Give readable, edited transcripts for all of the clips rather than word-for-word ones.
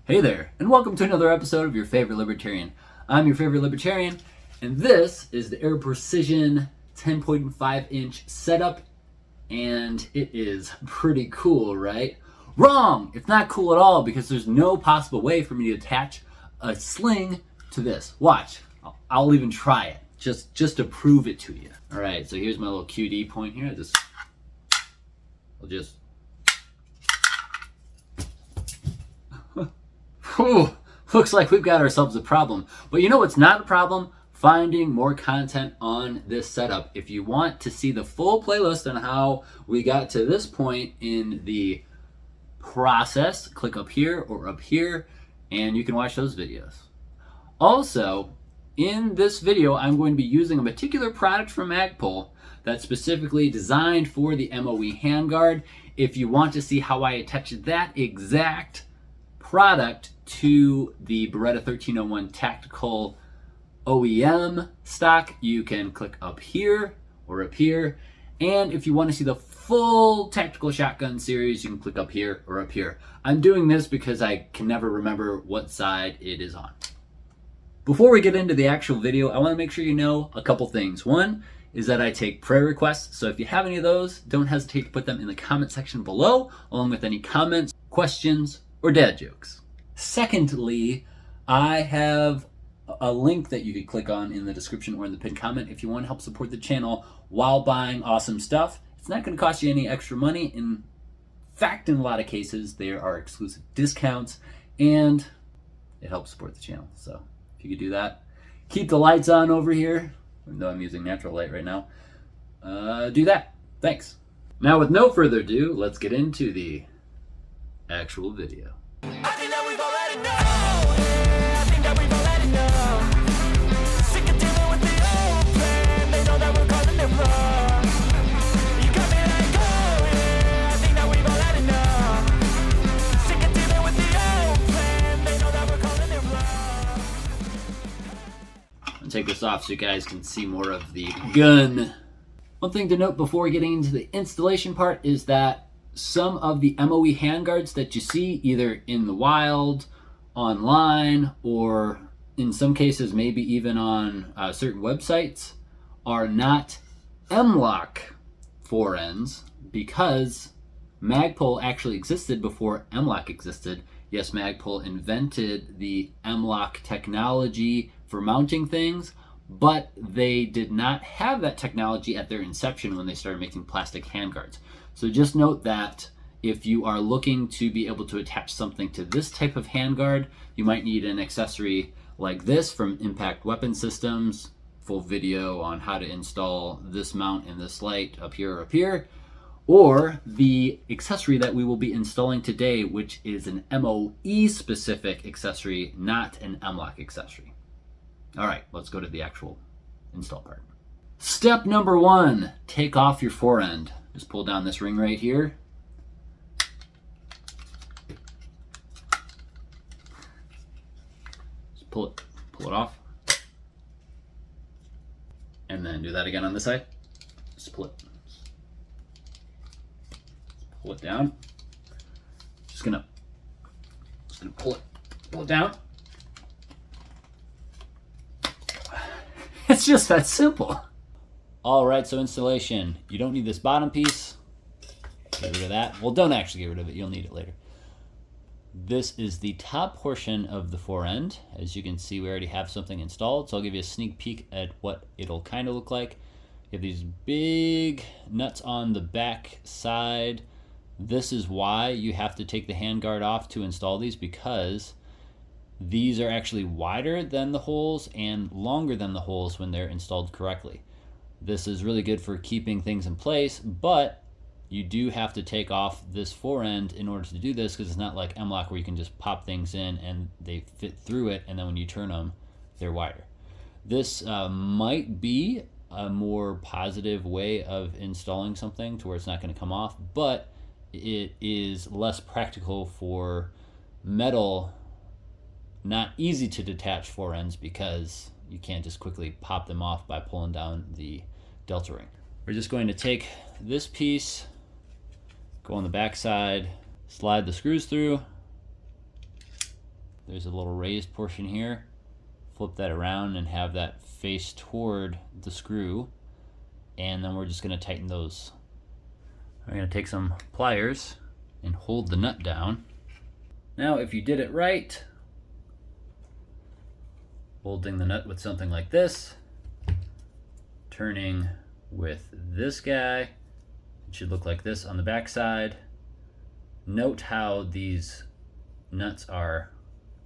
Hey there, and welcome to another episode of Your Favorite Libertarian. I'm your favorite libertarian, and this is the Air Precision 10.5 inch setup, and it is pretty cool, right? Wrong! It's not cool at all because there's no possible way for me to attach a sling to this. Watch, I'll even try it, just to prove it to you. All right, so here's my little QD point here. I'll just Whew, looks like we've got ourselves a problem. But you know what's not a problem? Finding more content on this setup. If you want to see the full playlist on how we got to this point in the process, click up here or up here, and you can watch those videos. Also, in this video, I'm going to be using a particular product from Magpul that's specifically designed for the MOE handguard. If you want to see how I attach that exact product to the Beretta 1301 Tactical OEM stock, you can click up here or up here. And if you want to see the full tactical shotgun series, you can click up here or up here. I'm doing this because I can never remember what side it is on. Before we get into the actual video, I want to make sure you know a couple things. One is that I take prayer requests, so if you have any of those, don't hesitate to put them in the comment section below, along with any comments, questions, or dad jokes. Secondly, I have a link that you could click on in the description or in the pinned comment if you want to help support the channel while buying awesome stuff. It's not going to cost you any extra money. In fact, in a lot of cases, there are exclusive discounts, and it helps support the channel. So if you could do that, keep the lights on over here, even though I'm using natural light right now. Do that. Thanks. Now, with no further ado, let's get into the actual video. I think that we've already know. Yeah, I think that we've already know. Sick of dealing with the old plan. They know that we're calling it wrong. You got me like, oh yeah, I think that we've already know. Sick of dealing with the old plan. They know that we're calling it wrong. I'll take this off so you guys can see more of the gun. One thing to note before getting into the installation part is that some of the MOE handguards that you see either in the wild, online, or in some cases maybe even on certain websites are not M-LOK forends because Magpul actually existed before M-LOK existed. Yes, Magpul invented the M-LOK technology for mounting things, but they did not have that technology at their inception when they started making plastic handguards. So just note that if you are looking to be able to attach something to this type of handguard, you might need an accessory like this from Impact Weapon Systems. Full video on how to install this mount and this light up here or up here. Or the accessory that we will be installing today, which is an MOE specific accessory, not an M-LOK accessory. All right, let's go to the actual install part. Step number one, take off your forend. Just pull down this ring right here. Just pull it off. And then do that again on this side. Just pull it down. Just gonna pull it down. It's just that simple. All right, so installation. You don't need this bottom piece. Get rid of that. Well, don't actually get rid of it. You'll need it later. This is the top portion of the forend. As you can see, we already have something installed, so I'll give you a sneak peek at what it'll kind of look like. You have these big nuts on the back side. This is why you have to take the handguard off to install these, because these are actually wider than the holes and longer than the holes when they're installed correctly. This is really good for keeping things in place, but you do have to take off this forend in order to do this, because it's not like M-LOK where you can just pop things in and they fit through it, and then when you turn them, they're wider. This might be a more positive way of installing something to where it's not going to come off, but it is less practical for metal, not easy to detach forends, because you can't just quickly pop them off by pulling down the delta ring. We're just going to take this piece, go on the back side, slide the screws through, there's a little raised portion here. Flip that around and have that face toward the screw. And then we're just gonna tighten those. I'm gonna take some pliers and hold the nut down. Now, if you did it right, holding the nut with something like this, turning with this guy, it should look like this on the back side. Note how these nuts are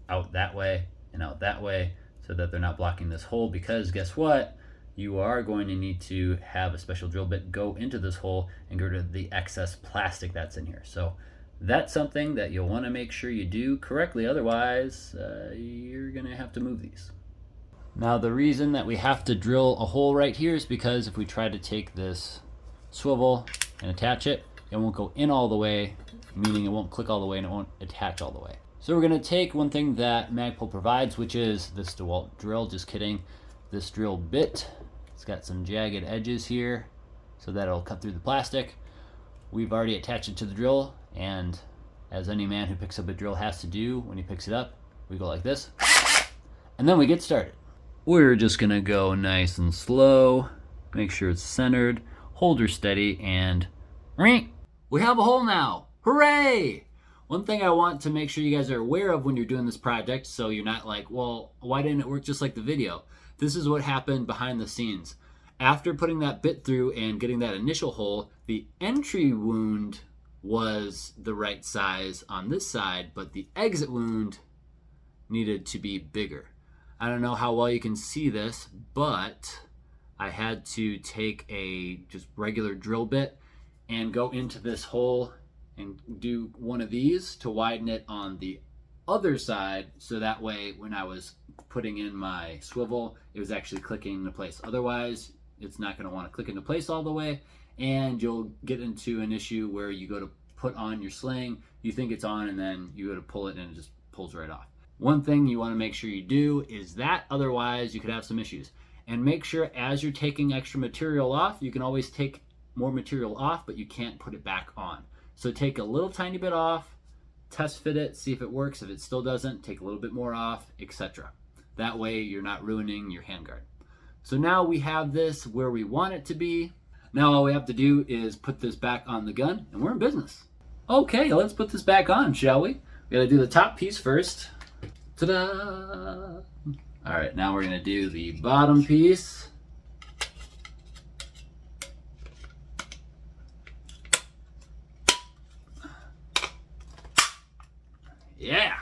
out that way and out that way so that they're not blocking this hole, because guess what? You are going to need to have a special drill bit go into this hole and get rid of the excess plastic that's in here. So that's something that you'll want to make sure you do correctly, otherwise you're gonna have to move these. Now the reason that we have to drill a hole right here is because if we try to take this swivel and attach it, it won't go in all the way, meaning it won't click all the way and it won't attach all the way. So we're gonna take one thing that Magpul provides, which is this DeWalt drill. Just kidding. This drill bit. It's got some jagged edges here so that it'll cut through the plastic. We've already attached it to the drill, and as any man who picks up a drill has to do when he picks it up, we go like this, and then we get started. We're just gonna go nice and slow, make sure it's centered, hold her steady, and we have a hole now. Hooray! One thing I want to make sure you guys are aware of when you're doing this project, so you're not like, well, why didn't it work just like the video? This is what happened behind the scenes. After putting that bit through and getting that initial hole, the entry wound was the right size on this side, but the exit wound needed to be bigger. I don't know how well you can see this, but I had to take a just regular drill bit and go into this hole and do one of these to widen it on the other side, so that way when I was putting in my swivel, it was actually clicking into place. Otherwise, it's not going to want to click into place all the way, and you'll get into an issue where you go to put on your sling, you think it's on, and then you go to pull it and it just pulls right off. One thing you want to make sure you do is that, otherwise you could have some issues. And make sure as you're taking extra material off, you can always take more material off, but you can't put it back on. So take a little tiny bit off, test fit it, see if it works. If it still doesn't, take a little bit more off, etc. That way you're not ruining your handguard. So now we have this where we want it to be. Now all we have to do is put this back on the gun and we're in business. Okay, let's put this back on, shall we? We gotta do the top piece first. Ta-da! All right, now we're gonna do the bottom piece. Yeah!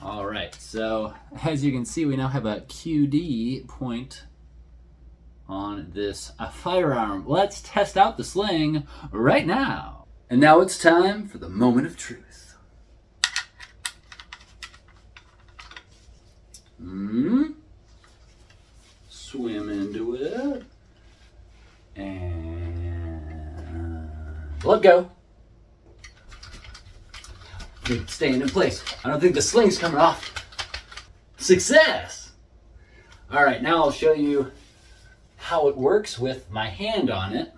All right, so as you can see, we now have a QD point on this firearm. Let's test out the sling right now. And now it's time for the moment of truth. Swim into it. And let go. It's staying in place. I don't think the sling's coming off. Success! All right, now I'll show you how it works with my hand on it,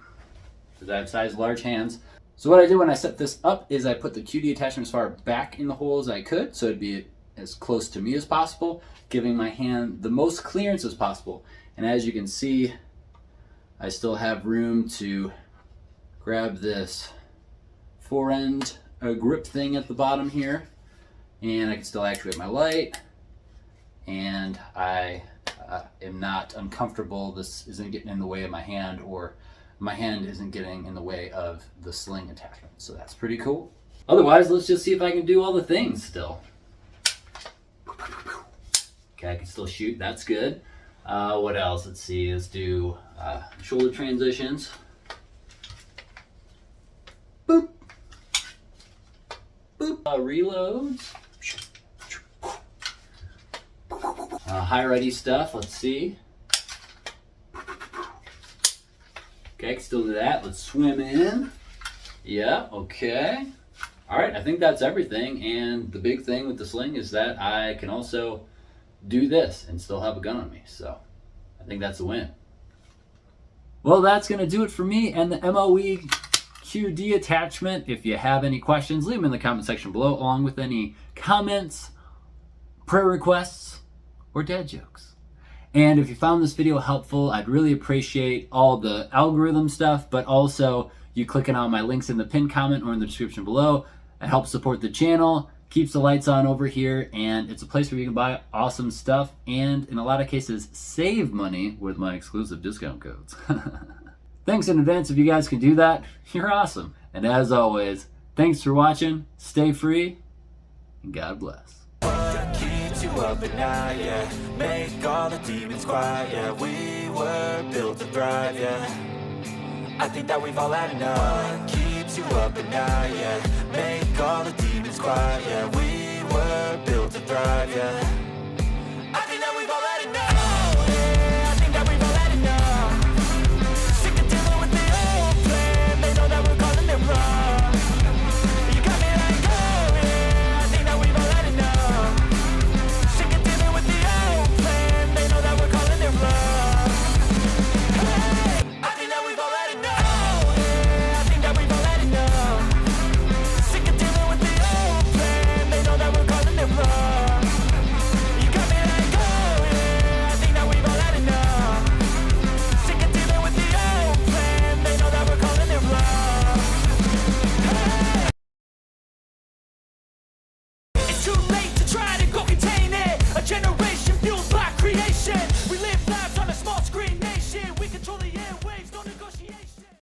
because I have size large hands. So what I did when I set this up is I put the QD attachment as far back in the hole as I could, so it'd be as close to me as possible, giving my hand the most clearance as possible. And as you can see, I still have room to grab this forend grip thing at the bottom here, and I can still actuate my light, and I am not uncomfortable. This isn't getting in the way of my hand, or my hand isn't getting in the way of the sling attachment, so that's pretty cool. Otherwise, let's just see if I can do all the things still. Okay, I can still shoot, that's good. What else? Let's see, let's do shoulder transitions. Boop. Boop. Reloads. High ready stuff, let's see. Okay, I can still do that. Let's swim in. Yeah, okay. All right, I think that's everything. And the big thing with the sling is that I can also do this and still have a gun on me. So I think that's a win. Well, that's gonna do it for me and the MOE QD attachment. If you have any questions, leave them in the comment section below, along with any comments, prayer requests, or dad jokes. And if you found this video helpful, I'd really appreciate all the algorithm stuff, but also you clicking on my links in the pinned comment or in the description below. It helps support the channel, keeps the lights on over here, and it's a place where you can buy awesome stuff and in a lot of cases save money with my exclusive discount codes. Thanks in advance if you guys can do that. You're awesome. And as always, thanks for watching, stay free, and God bless. What keeps you up at night, yeah? Make all the demons quiet, yeah. We were built to thrive, yeah. I think that we've all had enough. What keeps you up at night, yeah? Make all the demons quiet, yeah. We were built to thrive, yeah.